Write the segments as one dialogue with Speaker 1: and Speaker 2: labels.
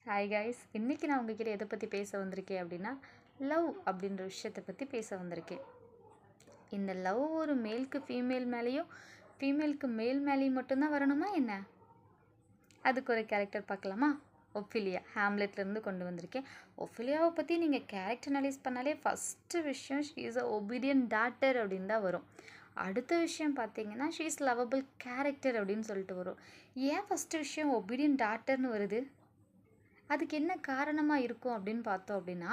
Speaker 1: Hi guys, இன்றைக்கி நான் உங்ககிட்ட எதை பற்றி பேச வந்திருக்கேன் அப்படின்னா, லவ் அப்படின்ற விஷயத்தை பற்றி பேச வந்திருக்கேன். இந்த லவ் ஒரு மேலுக்கு ஃபீமேல் மேலேயும் ஃபீமேலுக்கு மேல் மேலேயும் மட்டும்தான் வரணுமா என்ன? அதுக்கு ஒரு கேரக்டர் பார்க்கலாமா? ஒஃபிலியா, ஹேம்லெட்லேருந்து கொண்டு வந்திருக்கேன். ஒஃபிலியாவை பற்றி நீங்கள் கேரக்டர் அனலைஸ் பண்ணாலே ஃபஸ்ட்டு விஷயம் she is a obedient daughter அப்படின்னு தான் வரும். அடுத்த விஷயம் பார்த்தீங்கன்னா ஷீ இஸ் லவபிள் கேரக்டர் அப்படின்னு சொல்லிட்டு வரும். ஏன் ஃபஸ்ட்டு விஷயம் ஒபீடியன்ட் டாட்டர்னு வருது? அதுக்கு என்ன காரணமாக இருக்கும் அப்படின்னு பார்த்தோம் அப்படின்னா,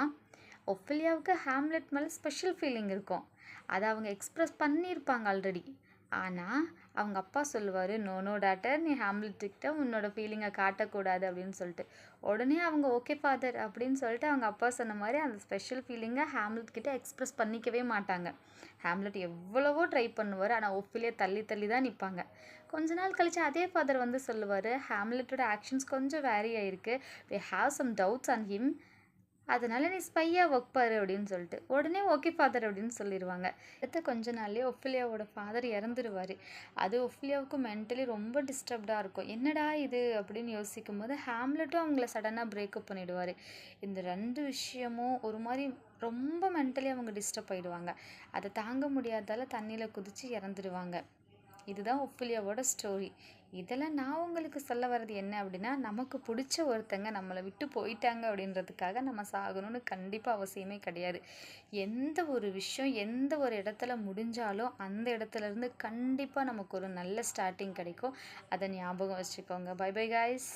Speaker 1: ஒஃபிலியாவுக்கு ஹேம்லெட் மேலே ஸ்பெஷல் ஃபீலிங் இருக்கும். அதை அவங்க எக்ஸ்ப்ரெஸ் பண்ணியிருப்பாங்க ஆல்ரெடி. ஆனால் அவங்க அப்பா சொல்லுவார், நோ நோ டாட்டர், நீ ஹேம்லெட்டுக்கிட்ட உன்னோட ஃபீலிங்கை காட்டக்கூடாது அப்படின்னு சொல்லிட்டு. உடனே அவங்க ஓகே ஃபாதர் அப்படின்னு சொல்லிட்டு அவங்க அப்பா சொன்ன மாதிரி அந்த ஸ்பெஷல் ஃபீலிங்கை ஹேம்லெட் கிட்ட எக்ஸ்ப்ரெஸ் பண்ணிக்கவே மாட்டாங்க. ஹேம்லெட் எவ்வளவோ ட்ரை பண்ணுவார், ஆனால் ஒஃபிலியா தள்ளி தள்ளி தான் நிற்பாங்க. கொஞ்ச நாள் கழிச்சு அதே ஃபாதர் வந்து சொல்லுவார், ஹேம்லெட்டோட ஆக்ஷன்ஸ் கொஞ்சம் வேரி ஆகிருக்கு, we have some doubts on him, அதனால் நீ ஸ்பையாக ஒர்க் பாரு அப்படின்னு சொல்லிட்டு உடனே ஓகே ஃபாதர் அப்படின்னு சொல்லிடுவாங்க. அடுத்த கொஞ்ச நாள்லேயே ஒஃபிலியாவோட ஃபாதர் இறந்துருவார். அது ஒஃபிலியாவுக்கு மென்டலி ரொம்ப டிஸ்டர்ப்டாக இருக்கும். என்னடா இது அப்படின்னு யோசிக்கும் போது ஹேம்லெட்டும் அவங்கள சடனாக பிரேக்கப் பண்ணிவிடுவார். இந்த ரெண்டு விஷயமும் ஒரு மாதிரி ரொம்ப மென்டலி அவங்க டிஸ்டர்ப் ஆகிடுவாங்க. அதை தாங்க முடியாதால தண்ணியில் குதித்து இறந்துடுவாங்க. இதுதான் ஒஃபிலியாவோட ஸ்டோரி. இதில் நான் உங்களுக்கு சொல்ல வர்றது என்ன அப்படின்னா, நமக்கு பிடிச்ச ஒருத்தங்க நம்மளை விட்டு போயிட்டாங்க அப்படின்றதுக்காக நம்ம சாகணும்னு கண்டிப்பாக அவசியமே கிடையாது. எந்த ஒரு விஷயம் எந்த ஒரு இடத்துல முடிஞ்சாலும் அந்த இடத்துலேருந்து கண்டிப்பாக நமக்கு ஒரு நல்ல ஸ்டார்டிங் கிடைக்கும். அதை ஞாபகம் வச்சுக்கோங்க. Bye bye guys.